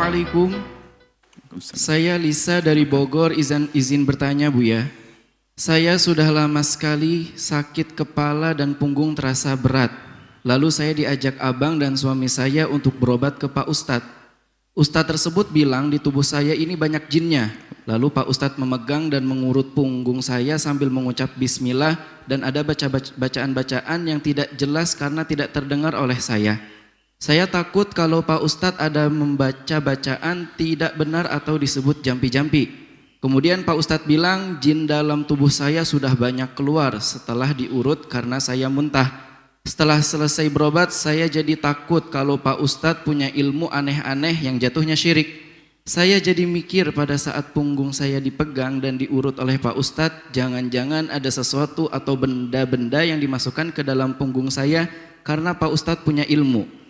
Assalamualaikum. Saya Lisa dari Bogor, izin bertanya Buya. Saya sudah lama sekali sakit kepala dan punggung terasa berat. Lalu saya diajak abang dan suami saya untuk berobat ke Pak Ustadz. Ustadz tersebut bilang di tubuh saya ini banyak jinnya. Lalu Pak Ustadz memegang dan mengurut punggung saya sambil mengucap bismillah dan ada bacaan-bacaan yang tidak jelas karena tidak terdengar oleh saya. Saya takut kalau Pak Ustadz ada membaca bacaan tidak benar atau disebut jampi-jampi. Kemudian Pak Ustadz bilang jin dalam tubuh saya sudah banyak keluar setelah diurut karena saya muntah. Setelah selesai berobat saya jadi takut kalau Pak Ustadz punya ilmu aneh-aneh yang jatuhnya syirik. Saya jadi mikir pada saat punggung saya dipegang dan diurut oleh Pak Ustadz, jangan-jangan ada sesuatu atau benda-benda yang dimasukkan ke dalam punggung saya karena Pak Ustadz punya ilmu.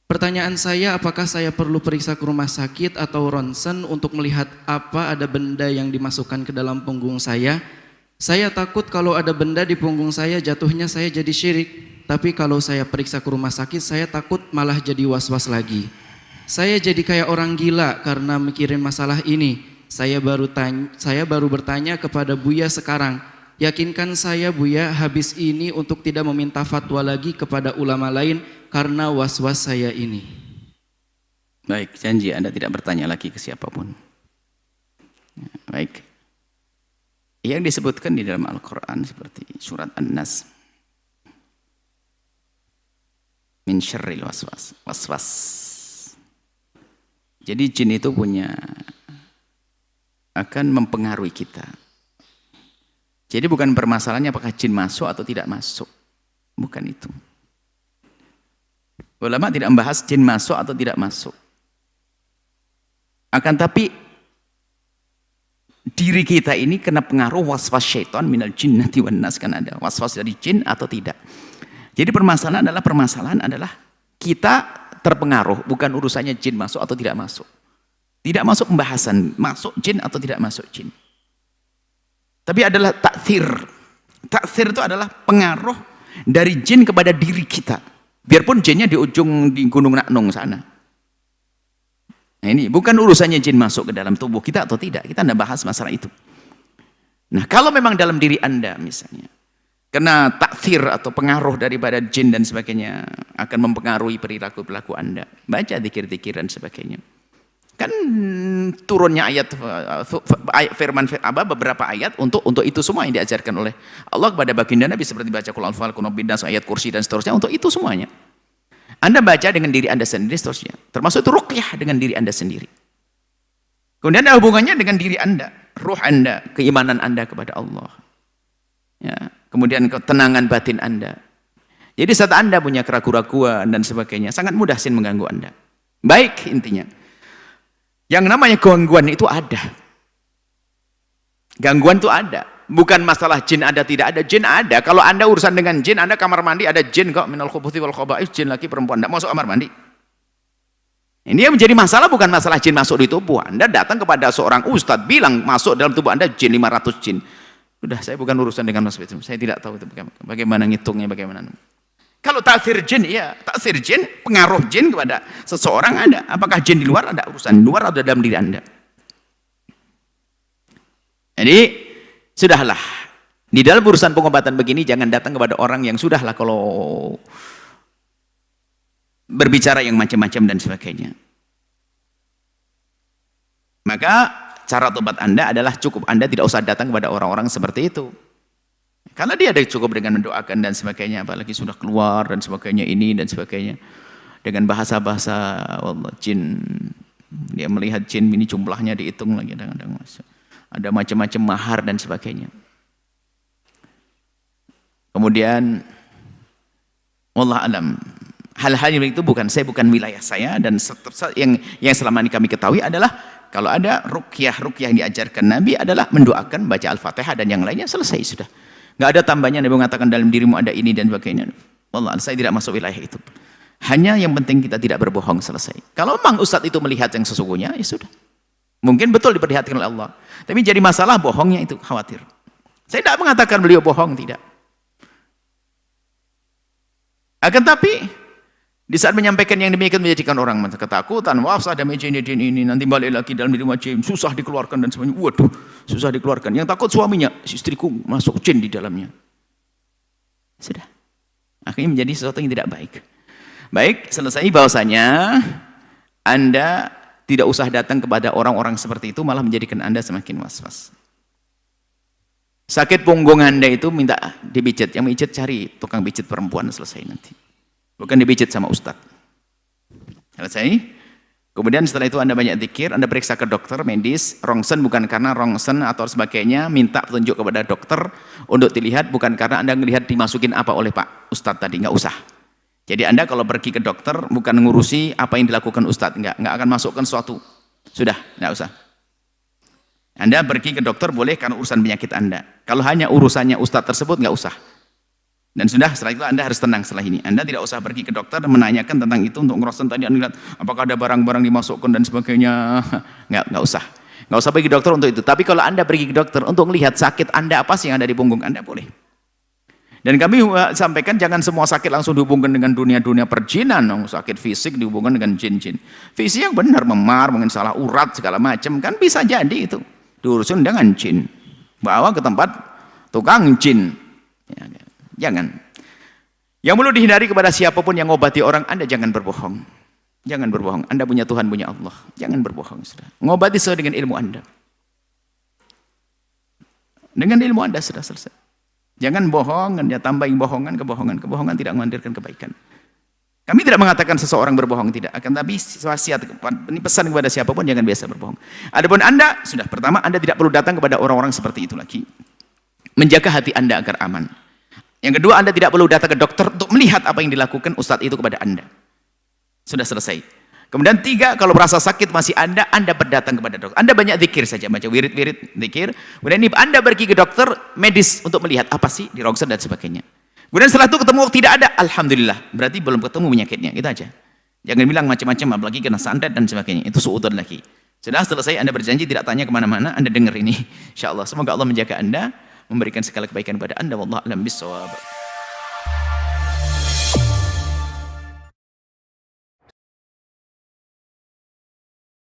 Pertanyaan saya, apakah saya perlu periksa ke rumah sakit atau ronsen untuk melihat apa ada benda yang dimasukkan ke dalam punggung saya? Saya takut kalau ada benda di punggung saya jatuhnya saya jadi syirik. Tapi kalau saya periksa ke rumah sakit saya takut malah jadi was-was lagi. Saya jadi kayak orang gila karena mikirin masalah ini. Saya baru bertanya kepada Buya sekarang. Yakinkan saya Buya habis ini untuk tidak meminta fatwa lagi kepada ulama lain karena was-was saya ini. Baik, janji Anda tidak bertanya lagi ke siapapun. Baik. Yang disebutkan di dalam Al-Quran seperti surat An-Nas. Min syarril waswas. Waswas. Jadi jin itu akan mempengaruhi kita. Jadi bukan permasalahannya apakah jin masuk atau tidak masuk. Bukan itu. Ulama tidak membahas jin masuk atau tidak masuk. Akan tapi diri kita ini kena pengaruh waswas syaitan minal jinnati wan nas, kan ada waswas dari jin atau tidak. Jadi permasalahan adalah kita terpengaruh, bukan urusannya jin masuk atau tidak masuk. Tidak masuk pembahasan masuk jin atau tidak masuk jin. Tapi adalah taksir. Taksir itu adalah pengaruh dari jin kepada diri kita. Biarpun jinnya di ujung di Gunung Naknung sana. Nah ini bukan urusannya jin masuk ke dalam tubuh kita atau tidak. Kita tidak bahas masalah itu. Nah kalau memang dalam diri Anda misalnya, kena taksir atau pengaruh daripada jin dan sebagainya, akan mempengaruhi perilaku-perilaku Anda. Baca zikir-zikir dan sebagainya. Kan turunnya ayat firman beberapa ayat untuk itu semua yang diajarkan oleh Allah kepada baginda Nabi seperti baca Qul a'udzu birabbil nas, ayat kursi dan seterusnya, untuk itu semuanya. Anda baca dengan diri Anda sendiri seterusnya. Termasuk itu ruqyah dengan diri Anda sendiri. Kemudian ada hubungannya dengan diri Anda, ruh Anda, keimanan Anda kepada Allah. Ya, kemudian ketenangan batin Anda. Jadi saat Anda punya keraguan-keraguan dan sebagainya, sangat mudah jin mengganggu Anda. Baik intinya. Yang namanya gangguan itu ada. Gangguan itu ada. Bukan masalah jin ada tidak ada. Jin ada. Kalau Anda urusan dengan jin, Anda kamar mandi ada jin kok. Minal khubuthi wal khaba'is, jin laki perempuan. Tidak masuk kamar mandi. Ini yang menjadi masalah bukan masalah jin masuk di tubuh. Anda datang kepada seorang ustadz bilang masuk dalam tubuh Anda jin 500 jin. Sudah, saya bukan urusan dengan masalah itu. Saya tidak tahu itu bagaimana ngitungnya, bagaimana. Kalau taksir jin, ya taksir jin, pengaruh jin kepada seseorang ada. Apakah jin di luar ada urusan di luar atau dalam diri Anda? Jadi sudahlah. Di dalam urusan pengobatan begini jangan datang kepada orang yang sudahlah kalau berbicara yang macam-macam dan sebagainya. Maka cara tobat Anda adalah cukup Anda tidak usah datang kepada orang-orang seperti itu. Karena dia ada cukup dengan mendoakan dan sebagainya, apalagi sudah keluar dan sebagainya ini dan sebagainya. Dengan bahasa-bahasa jin, dia melihat jin ini jumlahnya dihitung lagi, ada macam-macam mahar dan sebagainya. Kemudian wallah alam, hal-hal yang itu bukan wilayah saya, dan yang selama ini kami ketahui adalah kalau ada ruqyah yang diajarkan Nabi adalah mendoakan, baca Al-Fatihah dan yang lainnya, selesai sudah. Nggak ada tambahnya. Nabi mengatakan dalam dirimu ada ini dan sebagainya. Wallah, saya tidak masuk wilayah itu. Hanya yang penting kita tidak berbohong, selesai. Kalau memang ustadz itu melihat yang sesungguhnya, ya sudah. Mungkin betul diperlihatkan oleh Allah. Tapi jadi masalah bohongnya itu, khawatir. Saya tidak mengatakan beliau bohong, tidak. Akan tapi Di saat menyampaikan yang demikian menjadikan orang ketakutan, wah ada jin ini, nanti balik lagi dalam rumah jin, susah dikeluarkan dan sebagainya. Waduh, susah dikeluarkan. Yang takut suaminya, istriku masuk jin di dalamnya. Sudah. Akhirnya menjadi sesuatu yang tidak baik. Baik, selesai bahwasanya Anda tidak usah datang kepada orang-orang seperti itu, malah menjadikan Anda semakin was-was. Sakit punggung Anda itu minta dipijit, yang pijit cari tukang pijit perempuan, selesai nanti. Bukan dipijit sama ustadz. Selesai. Kemudian setelah itu Anda banyak zikir, Anda periksa ke dokter medis, rongsen bukan karena rongsen atau sebagainya, minta petunjuk kepada dokter untuk dilihat, bukan karena Anda melihat dimasukin apa oleh Pak Ustadz tadi, nggak usah. Jadi Anda kalau pergi ke dokter bukan ngurusi apa yang dilakukan Ustadz, nggak akan masukkan suatu. Sudah, nggak usah. Anda pergi ke dokter boleh karena urusan penyakit Anda. Kalau hanya urusannya Ustadz tersebut nggak usah. Dan sudah, setelah itu Anda harus tenang setelah ini. Anda tidak usah pergi ke dokter dan menanyakan tentang itu untuk ngerosen tadi Anda lihat apakah ada barang-barang dimasukkan dan sebagainya. Nggak usah. Nggak usah pergi ke dokter untuk itu. Tapi kalau Anda pergi ke dokter untuk melihat sakit Anda apa sih yang ada di punggung Anda, boleh. Dan kami sampaikan jangan semua sakit langsung dihubungkan dengan dunia-dunia perjinan. Sakit fisik dihubungkan dengan jin-jin. Fisik yang benar, memar, mungkin salah urat, segala macam. Kan bisa jadi itu. Diurusin dengan jin. Bawa ke tempat tukang jin. Ya, jangan. Yang perlu dihindari kepada siapapun yang ngobati orang, Anda jangan berbohong. Jangan berbohong. Anda punya Tuhan, punya Allah. Jangan berbohong. Sudah. Ngobati sesuai dengan ilmu Anda. Dengan ilmu Anda sudah selesai. Jangan bohong, Anda tambahin bohongan, kebohongan. Kebohongan tidak menghadirkan kebaikan. Kami tidak mengatakan seseorang berbohong, tidak. Akan tapi wasiat, ini pesan kepada siapapun, jangan biasa berbohong. Adapun Anda, sudah pertama, Anda tidak perlu datang kepada orang-orang seperti itu lagi. Menjaga hati Anda agar aman. Yang kedua, Anda tidak perlu datang ke dokter untuk melihat apa yang dilakukan ustadz itu kepada Anda. Sudah selesai. Kemudian tiga, kalau merasa sakit masih Anda berdatang kepada dokter. Anda banyak zikir saja, baca wirid-wirid, zikir. Kemudian ini Anda pergi ke dokter medis untuk melihat apa sih di rongsen dan sebagainya. Kemudian setelah itu ketemu tidak ada, alhamdulillah. Berarti belum ketemu penyakitnya, itu aja. Jangan bilang macam-macam, apalagi kena santet dan sebagainya. Itu suudon lagi. Sudah selesai, Anda berjanji tidak tanya kemana-mana, Anda dengar ini. InsyaAllah, semoga Allah menjaga Anda, memberikan segala kebaikan kepada Anda. Wallahu a'lam bishawab.